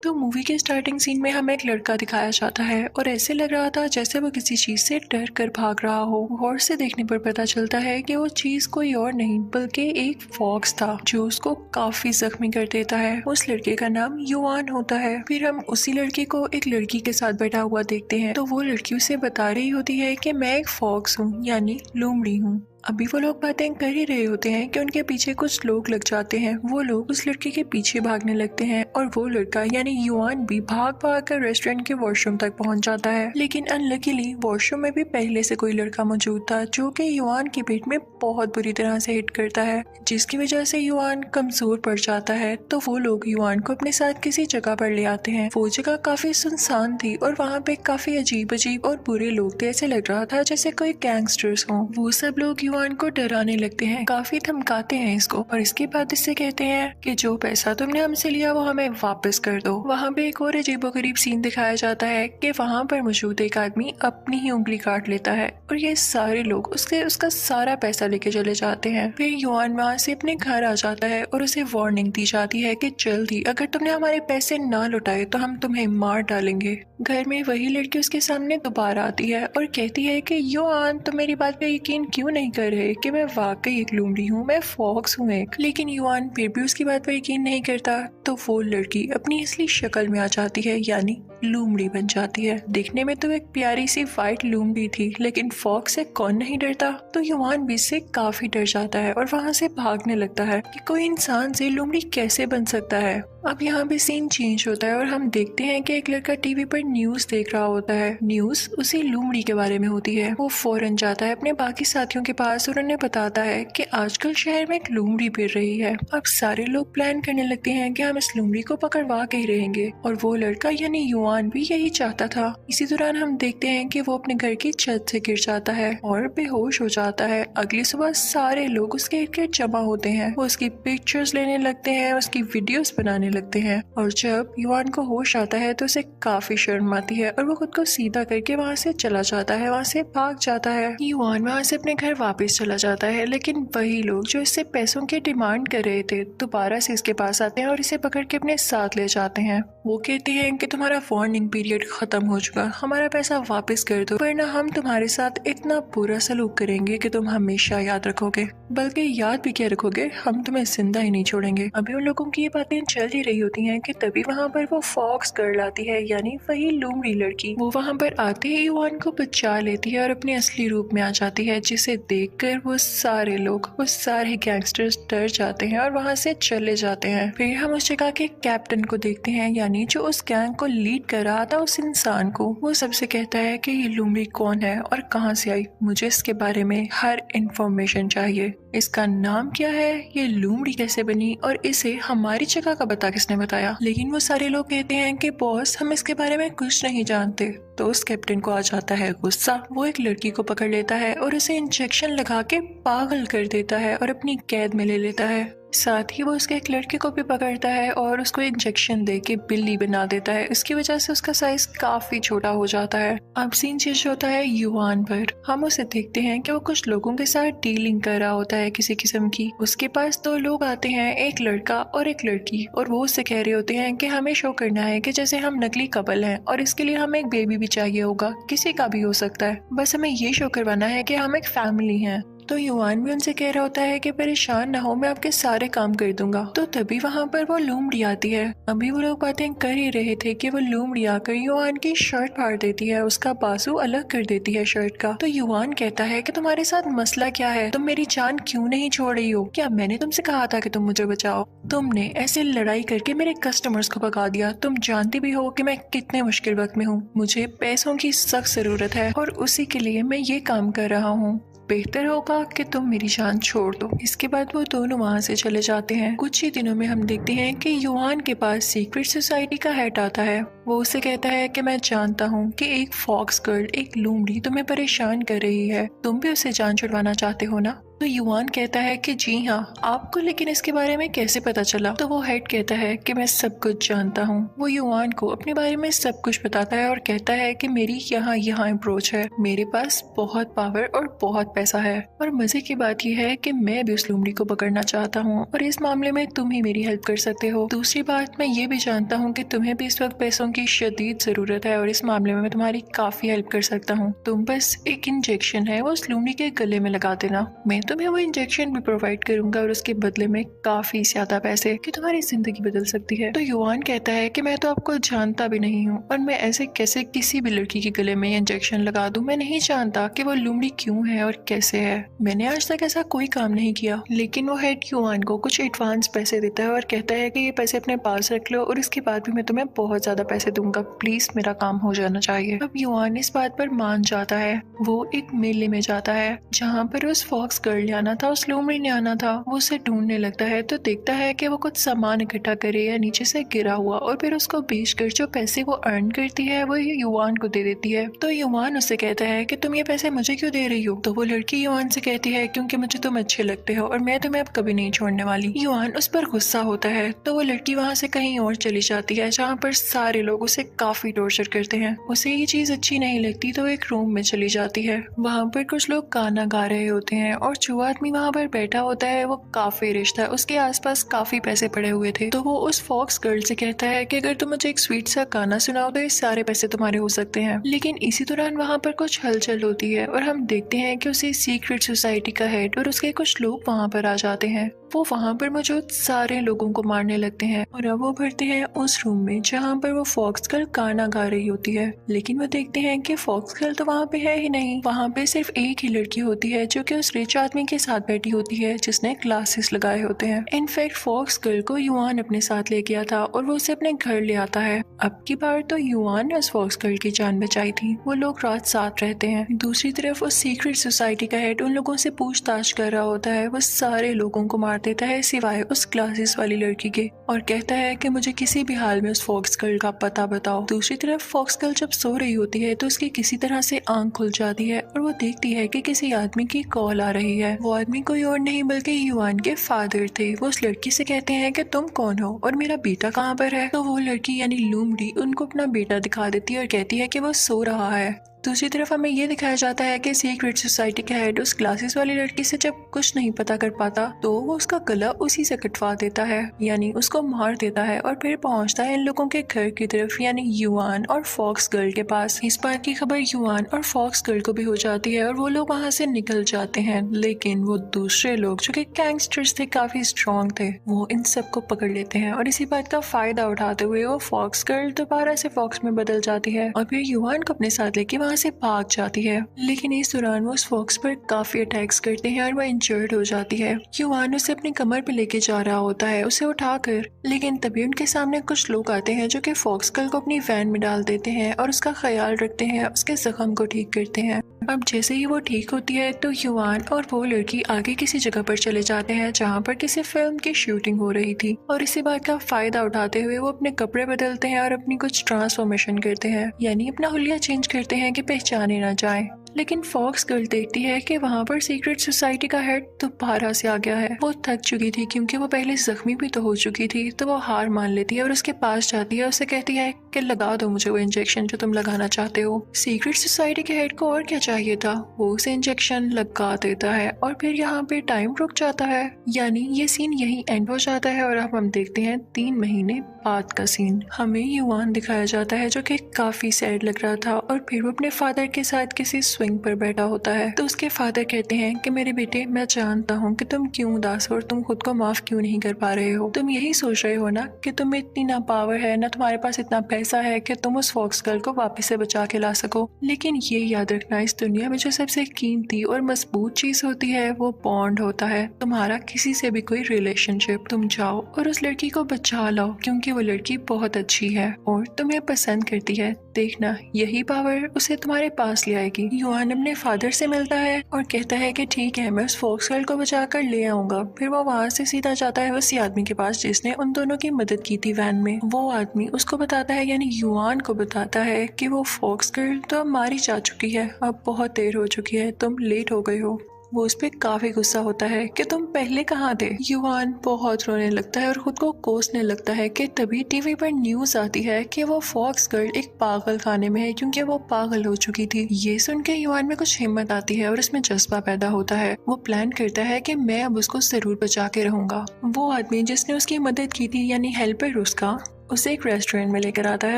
तो मूवी के starting scene में हमें एक लड़का दिखाया जाता है और ऐसे लग रहा था जैसे वो किसी चीज से डर कर भाग रहा हो। गौर से देखने पर पता चलता है कि वो चीज कोई और नहीं बल्कि एक फॉक्स था जो उसको काफी जख्मी कर देता है। उस लड़के का नाम युआन होता है। फिर हम उसी लड़के को एक लड़की के साथ बैठा हुआ देखते हैं तो वो लड़की उसे बता रही होती है कि मैं एक फॉक्स हूँ यानी लोमड़ी हूँ। अभी वो लोग बातें कर ही रहे होते हैं कि उनके पीछे कुछ लोग लग जाते हैं। वो लोग उस लड़के के पीछे भागने लगते हैं और वो लड़का यानी युआन भी भाग भाग कर रेस्टोरेंट के वॉशरूम तक पहुंच जाता है। लेकिन अनलकीली वॉशरूम में भी पहले से कोई लड़का मौजूद था जो कि युआन की पेट में बहुत बुरी तरह से हिट करता है, जिसकी वजह से युआन कमजोर पड़ जाता है। तो वो लोग युआन को अपने साथ किसी जगह पर ले आते हैं। वो जगह काफी सुनसान थी और वहाँ पे काफी अजीब अजीब और बुरे लोग थे। ऐसे लग रहा था जैसे कोई गैंगस्टर्स हों। वो सब लोग युआन को डराने लगते हैं, काफी धमकाते हैं इसको और इसके बाद इससे कहते हैं कि जो पैसा तुमने हमसे लिया वो हमें वापस कर दो। वहाँ पे एक और अजीबोगरीब सीन दिखाया जाता है कि वहाँ पर मौजूद एक आदमी अपनी ही उंगली काट लेता है और ये सारे लोग उसका सारा पैसा लेके चले जाते हैं। फिर युआन वहाँ से अपने घर आ जाता है और उसे वार्निंग दी जाती है कि जल्दी अगर तुमने हमारे पैसे ना लौटाए तो हम तुम्हें मार डालेंगे। घर में वही लड़की उसके सामने दोबारा आती है और कहती है कि युआन तुम मेरी बात पे यकीन क्यों नहीं कर रहे कि मैं वाकई एक लोमड़ी हूँ, मैं फॉक्स हूँ एक। लेकिन युआन फिर भी उसकी बात पर यकीन नहीं करता। तो वो लड़की अपनी असली शक्ल में आ जाती है यानी लोमड़ी बन जाती है। देखने में तो एक प्यारी सी वाइट लोमड़ी थी लेकिन फॉक्स से कौन नहीं डरता। तो युआन भी इससे काफी डर जाता है और वहाँ से भागने लगता है कि कोई इंसान से लोमड़ी कैसे बन सकता है। अब यहाँ पे सीन चेंज होता है और हम देखते हैं कि एक लड़का टीवी पर न्यूज देख रहा होता है। न्यूज उसी लोमड़ी के बारे में होती है। वो फौरन जाता है अपने बाकी साथियों के पास और उन्हें बताता है कि आजकल शहर में एक लोमड़ी फिर रही है। अब सारे लोग प्लान करने लगते हैं कि हम इस लोमड़ी को पकड़वा के ही रहेंगे और वो लड़का यानी युआन भी यही चाहता था। इसी दौरान हम देखते हैं कि वो अपने घर की छत से गिर जाता है और बेहोश हो जाता है। अगली सुबह सारे लोग उसके इर्द गिर्द जमा होते हैं। वो उसकी पिक्चर्स लेने लगते हैं, उसकी वीडियोस बनाने लगते हैं और जब युआन को होश आता है तो उसे काफी शर्म आती है और वो खुद को सीधा करके वहाँ से चला जाता है, वहाँ से भाग जाता है। युआन वहाँ से अपने घर वापस चला जाता है लेकिन वही लोग जो इससे पैसों की डिमांड कर रहे थे दोबारा से इसके पास आते हैं और इसे पकड़ के अपने साथ ले जाते हैं। वो कहते हैं कि तुम्हारा वार्निंग पीरियड खत्म हो चुका, हमारा पैसा वापस कर दो वरना हम तुम्हारे साथ इतना बुरा सलूक करेंगे कि तुम हमेशा याद रखोगे, बल्कि याद भी क्या रखोगे, हम तुम्हें जिंदा ही नहीं छोड़ेंगे। अभी उन लोगों की ये बातें चल ही रही होती हैं कि तभी वहाँ पर वो फॉक्स गर्ल आती है यानी वही लोमड़ी लड़की। वो वहाँ पर आते ही युआन को बचा लेती है और अपने असली रूप में आ जाती है, जिसे देखकर वो सारे लोग, वो सारे गैंगस्टर्स डर जाते हैं और वहाँ से चले जाते हैं। फिर हम उस जगह के कैप्टन को देखते हैं यानी जो उस गैंग को लीड कर रहा था उस इंसान को। वो सबसे कहता है कि ये लोमड़ी कौन है और कहाँ से आई, मुझे इसके बारे में हर इंफॉर्मेशन चाहिए। इसका नाम क्या है, ये लोमड़ी कैसे बनी और इसे हमारी जगह का पता किसने बताया। लेकिन वो सारे लोग कहते हैं कि बॉस हम इसके बारे में कुछ नहीं जानते। तो उस कैप्टन को आ जाता है गुस्सा। वो एक लड़की को पकड़ लेता है और उसे इंजेक्शन लगा के पागल कर देता है और अपनी कैद में ले लेता है। साथ ही वो उसके एक लड़के को भी पकड़ता है और उसको इंजेक्शन दे के बिल्ली बना देता है। इसकी वजह से उसका साइज काफी छोटा हो जाता है। अब सीन चेंज होता है युआन पर। हम उसे देखते हैं कि वो कुछ लोगों के साथ डीलिंग कर रहा होता है किसी किस्म की। उसके पास दो लोग आते हैं, एक लड़का और एक लड़की, और वो उससे कह रहे होते हैं कि हमें शो करना है कि जैसे हम नकली कपल हैं और इसके लिए हमें एक बेबी भी चाहिए होगा, किसी का भी हो सकता है, बस हमें ये शो करवाना है कि हम एक फैमिली हैं। तो युआन भी उनसे कह रहा होता है कि परेशान ना हो, मैं आपके सारे काम कर दूंगा। तो तभी वहाँ पर वो लोमड़ी आती है। अभी वो लोग बातें कर ही रहे थे कि वो लोमड़ी आकर युआन की शर्ट फाड़ देती है, उसका बाजू अलग कर देती है शर्ट का। तो युआन कहता है कि तुम्हारे साथ मसला क्या है, तुम मेरी जान क्यों नहीं छोड़ रही हो, क्या मैंने तुमसे कहा था कि तुम मुझे बचाओ? तुमने ऐसे लड़ाई करके मेरे कस्टमर्स को भगा दिया। तुम जानती भी हो कि मैं कितने मुश्किल वक्त में हूँ, मुझे पैसों की सख्त जरूरत है और उसी के लिए मैं ये काम कर रहा हूँ। बेहतर होगा कि तुम मेरी जान छोड़ दो। इसके बाद वो दोनों वहाँ से चले जाते हैं। कुछ ही दिनों में हम देखते हैं कि युआन के पास सीक्रेट सोसाइटी का हेड आता है। वो उसे कहता है कि मैं जानता हूँ कि एक फॉक्स गर्ल, एक लोमड़ी तुम्हें परेशान कर रही है, तुम भी उसे जान छुड़वाना चाहते हो ना? तो युआन कहता है कि जी हाँ, आपको लेकिन इसके बारे में कैसे पता चला? तो वो हेड कहता है कि मैं सब कुछ जानता हूँ। वो युआन को अपने बारे में सब कुछ बताता है और कहता है कि मेरी यहाँ अप्रोच है, मेरे पास बहुत पावर और बहुत पैसा है, और मजे की बात यह है कि मैं भी उस लोमड़ी को पकड़ना चाहता हूँ और इस मामले में तुम ही मेरी हेल्प कर सकते हो। दूसरी बात, मैं ये भी जानता हूँ कि तुम्हें भी इस वक्त पैसों की शदीद जरूरत है और इस मामले में मैं तुम्हारी काफी हेल्प कर सकता हूँ। तुम बस एक इंजेक्शन है वो उस लोमड़ी के गले में लगा देना, मैं तुम्हें वो इंजेक्शन भी प्रोवाइड करूंगा और उसके बदले में काफी ज्यादा पैसे कि तुम्हारी जिंदगी बदल सकती है। तो युआन कहता है कि मैं तो आपको जानता भी नहीं हूँ और मैं ऐसे कैसे किसी भी लड़की के गले में इंजेक्शन लगा दूं। मैं नहीं जानता कि वो लोमड़ी क्यों है और कैसे है, मैंने आज तक ऐसा कोई काम नहीं किया। लेकिन वो हेड युआन को कुछ एडवांस पैसे देता है और कहता है कि ये पैसे अपने पास रख लो और इसके बाद भी मैं तुम्हें बहुत ज्यादा पैसे दूंगा, प्लीज मेरा काम हो जाना चाहिए। अब युआन इस बात पर मान जाता है। वो एक मेले में जाता है जहाँ पर उस फॉक्स गर्ल ने आना था, उस लोमड़ी ने आना था। वो उसे ढूंढने लगता है तो देखता है कि वो कुछ सामान इकट्ठा करे या नीचे से गिरा हुआ और फिर उसको बेचकर जो पैसे वो अर्न करती है वो युआन को दे देती है। तो युआन उससे कहता है कि तुम ये पैसे मुझे क्यों दे रही हो? तो वो लड़की युआन से कहती है क्योंकि मुझे तुम अच्छे लगते हो और मैं तुम्हें अब कभी नहीं छोड़ने वाली। युआन उस पर गुस्सा होता है तो वो लड़की वहाँ से कहीं और चली जाती है जहाँ पर सारे लोग उसे काफी टॉर्चर करते हैं। उसे ये चीज अच्छी नहीं लगती तो एक रूम में चली जाती है। वहाँ पर कुछ लोग गाना गा रहे होते हैं और जो आदमी वहाँ पर बैठा होता है वो काफी रिच था, उसके आसपास काफी पैसे पड़े हुए थे। तो वो उस फॉक्स गर्ल से कहता है कि अगर तुम मुझे एक स्वीट सा गाना सुनाओ तो ये सारे पैसे तुम्हारे हो सकते हैं। लेकिन इसी दौरान वहाँ पर कुछ हलचल होती है और हम देखते हैं कि उसे सीक्रेट सोसाइटी का हेड और उसके कुछ लोग वहाँ पर आ जाते हैं। वो वहाँ पर मौजूद सारे लोगों को मारने लगते हैं और अब वो भरते हैं उस रूम में जहाँ पर वो फॉक्स गर्ल गाना गा रही होती है। लेकिन वो देखते हैं कि फॉक्स गर्ल तो वहाँ पे है ही नहीं, वहाँ पे सिर्फ एक ही लड़की होती है जो कि उस रिच आदमी के साथ बैठी होती है जिसने ग्लासेस लगाए होते हैं। इनफैक्ट फॉक्स गर्ल को युआन अपने साथ ले गया था और वो उसे अपने घर ले आता है। अब की बार तो युआन ने उस फॉक्स गर्ल की जान बचाई थी। वो लोग रात साथ रहते हैं। दूसरी तरफ उस सीक्रेट सोसाइटी का हेड उन लोगों से पूछताछ कर रहा होता है। वो सारे लोगों को मार देता है सिवाय उस ग्लासेस वाली लड़की के और कहता है कि मुझे किसी भी हाल में उस फॉक्स गर्ल का पता बताओ। दूसरी तरफ फॉक्स गर्ल जब सो रही होती है तो उसकी किसी तरह से आंख खुल जाती है और वो देखती है कि किसी आदमी की कॉल आ रही है। वो आदमी कोई और नहीं बल्कि युआन के फादर थे। वो उस लड़की से कहते हैं कि तुम कौन हो और मेरा बेटा कहाँ पर है? तो वो लड़की यानी लोमड़ी उनको अपना बेटा दिखा देती है और कहती है कि वो सो रहा है। दूसरी तरफ हमें ये दिखाया जाता है कि सीक्रेट सोसाइटी का हेड उस ग्लासेस वाली लड़की से जब कुछ नहीं पता कर पाता तो वो उसका गला उसी से कटवा देता है, यानी उसको मार देता है और फिर पहुंचता है इन लोगों के घर की तरफ यानी युआन और फॉक्स गर्ल के पास। इस बात की खबर युआन और फॉक्स गर्ल को भी हो जाती है और वो लोग वहाँ से निकल जाते हैं। लेकिन वो दूसरे लोग जो कि गैंगस्टर्स थे, काफी स्ट्रॉन्ग थे, वो इन सबको पकड़ लेते हैं और इसी बात का फायदा उठाते हुए वो फॉक्स गर्ल दोबारा से फॉक्स में बदल जाती है और फिर युआन को अपने साथ लेके वहाँ से भाग जाती है। लेकिन इस दौरान वो उस फॉक्स पर काफी अटैक्स करते हैं और वो इंजर्ड हो जाती है। युआन उसे अपनी कमर पे लेके जा रहा होता है उसे उठाकर, लेकिन तभी उनके सामने कुछ लोग आते हैं जो कि फॉक्स गर्ल को अपनी वैन में डाल देते हैं और उसका ख्याल रखते हैं, उसके जख्म को ठीक करते हैं। अब जैसे ही वो ठीक होती है तो युआन और वो लड़की आगे किसी जगह पर चले जाते हैं जहाँ पर किसी फिल्म की शूटिंग हो रही थी और इसी बात का फायदा उठाते हुए वो अपने कपड़े बदलते हैं और अपनी कुछ ट्रांसफॉर्मेशन करते हैं, यानी अपना हुलिया चेंज करते हैं कि पहचाने ना जाए। लेकिन फॉक्स गर्ल देखती है कि वहाँ पर सीक्रेट सोसाइटी का हेड दोबारा से आ गया है। वो थक चुकी थी क्योंकि वो पहले जख्मी भी तो हो चुकी थी, तो वो हार मान लेती है और उसके पास जाती है। उसे कहती है कि लगा दो मुझे वो इंजेक्शन जो तुम लगाना चाहते हो। सीक्रेट सोसाइटी के हेड को और क्या चाहिए था, वो उसे इंजेक्शन लगा देता है और फिर यहाँ पे टाइम रुक जाता है, यानी ये सीन यही एंड हो जाता है। और अब हम देखते हैं 3 महीने बाद का सीन। हमें युआन दिखाया जाता है जो कि काफी सैड लग रहा था और फिर वो अपने फादर के साथ किसी स्विंग पर बैठा होता है। तो उसके फादर कहते हैं कि मेरे बेटे, मैं जानता हूँ कि तुम क्यों उदास हो और तुम खुद को माफ क्यों नहीं कर पा रहे हो। तुम यही सोच रहे हो ना कि तुम इतनी ना पावर है ना तुम्हारे पास इतना पैसा है कि तुम उस फॉक्स गर्ल को वापस से बचा के ला सको। लेकिन ये याद रखना, इस दुनिया में जो सबसे कीमती और मजबूत चीज होती है वो बॉन्ड होता है, तुम्हारा किसी से भी कोई रिलेशनशिप। तुम जाओ और उस लड़की को बचा लाओ क्योंकि वो लड़की बहुत अच्छी है और तुम्हें पसंद करती है। देखना, यही पावर उसे तुम्हारे पास ले आएगी। युआन अपने फादर से मिलता है और कहता है कि ठीक है, मैं उस फॉक्स गर्ल को बचा कर ले आऊंगा। फिर वो वहाँ से सीधा जाता है उसी आदमी के पास जिसने उन दोनों की मदद की थी वैन में। वो आदमी उसको बताता है, यानी युआन को बताता है कि वो फॉक्स गर्ल तो अब मारी जा चुकी है, अब बहुत देर हो चुकी है, तुम लेट हो गए हो। वो उस पर काफी गुस्सा होता है कि तुम पहले कहाँ थे। युवान बहुत रोने लगता है और खुद को कोसने लगता है कि तभी टीवी पर न्यूज आती है कि वो फॉक्स गर्ल एक पागल खाने में है क्योंकि वो पागल हो चुकी थी। ये सुन के युवान में कुछ हिम्मत आती है और उसमें जज्बा पैदा होता है। वो प्लान करता है कि मैं अब उसको जरूर बचा के रहूंगा। वो आदमी जिसने उसकी मदद की थी यानी हेल्पर उसका, उसे एक रेस्टोरेंट में लेकर आता है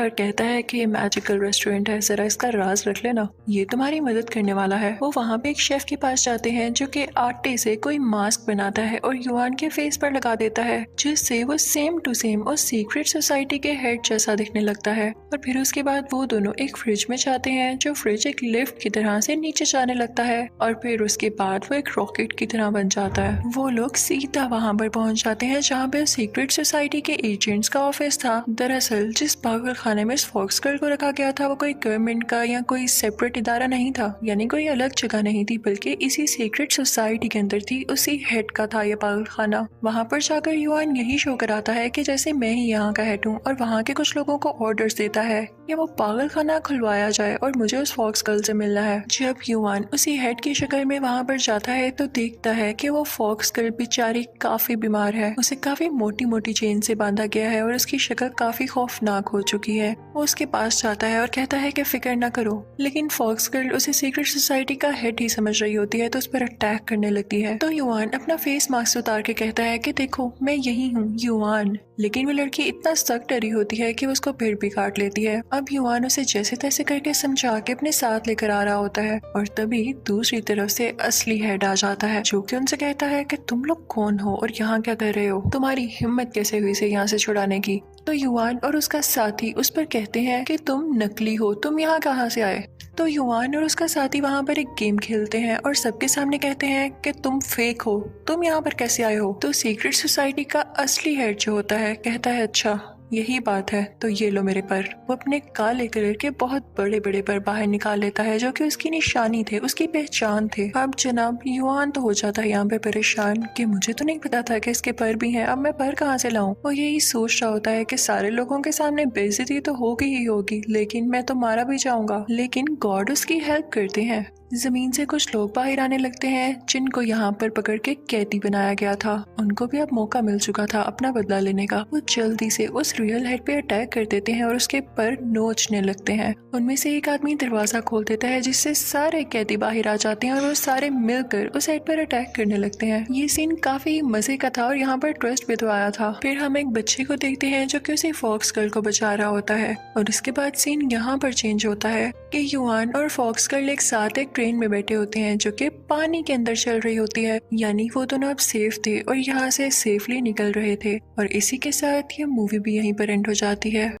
और कहता है कि ये मैजिकल रेस्टोरेंट है, जरा इसका राज रख लेना, ये तुम्हारी मदद करने वाला है। वो वहाँ पे एक शेफ के पास जाते हैं जो कि आटे से कोई मास्क बनाता है और युवान के फेस पर लगा देता है, जिससे वो सेम टू सेम उस सीक्रेट सोसाइटी के हेड जैसा दिखने लगता है। और फिर उसके बाद वो दोनों एक फ्रिज में जाते हैं, जो फ्रिज एक लिफ्ट की तरह से नीचे जाने लगता है और फिर उसके बाद वो एक रॉकेट की तरह बन जाता है। वो लोग सीधा वहाँ पर पहुँच जाते हैं जहाँ पे सीक्रेट सोसाइटी के एजेंट्स का ऑफिस था। दरअसल जिस पागल खाने में इस फॉक्स गर्ल को रखा गया था वो कोई गवर्नमेंट का या कोई सेपरेट इदारा नहीं था, यानी कोई अलग जगह नहीं थी, बल्कि इसी सीक्रेट सोसाइटी के अंदर थी, उसी हेड का था ये पागल खाना। वहाँ पर जाकर युवान यही शो कराता है कि जैसे मैं ही यहाँ का हेड हूँ और वहाँ के कुछ लोगों को ऑर्डर्स देता है कि वो पागल खाना खुलवाया जाए और मुझे उस फॉक्स गर्ल से मिलना है। जब युवान उसी हेड की शक्ल में वहाँ पर जाता है तो देखता है कि वो फॉक्स गर्ल बेचारी काफी बीमार है, उसे काफी मोटी मोटी चेन से बांधा गया है और उसकी शक्ल काफी खौफनाक हो चुकी है। वो उसके पास जाता है और कहता है कि फिक्र ना करो, लेकिन फॉक्स गर्ल उसे सीक्रेट सोसाइटी का हेड ही समझ रही होती है तो उस पर अटैक करने लगती है। तो युवान अपना फेस मास्क उतार के कहता है कि देखो मैं यही हूँ युवान, लेकिन वो लड़की इतना सख्त डरी होती है कि उसको फिर भी काट लेती है। अब युवान उसे जैसे तैसे करके समझा के अपने साथ लेकर आ रहा होता है और तभी दूसरी तरफ से असली हेड आ जाता है, जो कि उनसे कहता है कि तुम लोग कौन हो और यहाँ क्या कर रहे हो, तुम्हारी हिम्मत कैसे हुई इसे यहाँ से छुड़ाने की। तो युवान और उसका साथी उस पर कहते हैं कि तुम नकली हो, तुम यहाँ कहाँ से आए। तो युवान और उसका साथी वहाँ पर एक गेम खेलते हैं और सबके सामने कहते हैं कि तुम फेक हो, तुम यहाँ पर कैसे आए हो। तो सीक्रेट सोसाइटी का असली हेड जो होता है कहता है अच्छा यही बात है, तो ये लो मेरे पर। वो अपने काले कलर के बहुत बड़े बड़े पर बाहर निकाल लेता है, जो कि उसकी निशानी थे, उसकी पहचान थे। अब जनाब युवान तो हो जाता है यहाँ पे परेशान कि मुझे तो नहीं पता था कि इसके पर भी हैं, अब मैं पर कहाँ से लाऊं। वो यही सोच रहा होता है कि सारे लोगों के सामने बेइज्जती तो होगी ही होगी, लेकिन मैं तो मारा भी जाऊंगा। लेकिन गॉड उसकी हेल्प करते हैं। जमीन से कुछ लोग बाहर आने लगते हैं जिनको यहाँ पर पकड़ के कैदी बनाया गया था। उनको भी अब मौका मिल चुका था अपना बदला लेने का। वो जल्दी से उस रियल हेड पे अटैक कर देते हैं और उसके पर नोचने लगते हैं। उनमें से एक आदमी दरवाजा खोल देता है जिससे सारे कैदी बाहर आ जाते हैं और वो सारे मिलकर उस हेड पर अटैक करने लगते हैं। ये सीन काफी मजे का था और यहाँ पर ट्विस्ट भी तो आया था। फिर हम एक बच्चे को देखते हैं जो कि उसी फॉक्स गर्ल को बचा रहा होता है और उसके बाद सीन यहाँ पर चेंज होता है कि युवान और फॉक्स गर्ल एक साथ एक ट्रेन में बैठे होते हैं जो कि पानी के अंदर चल रही होती है, यानी वो दोनों अब सेफ थे और यहाँ से सेफली निकल रहे थे। और इसी के साथ ये मूवी भी यहीं पर एंड हो जाती है।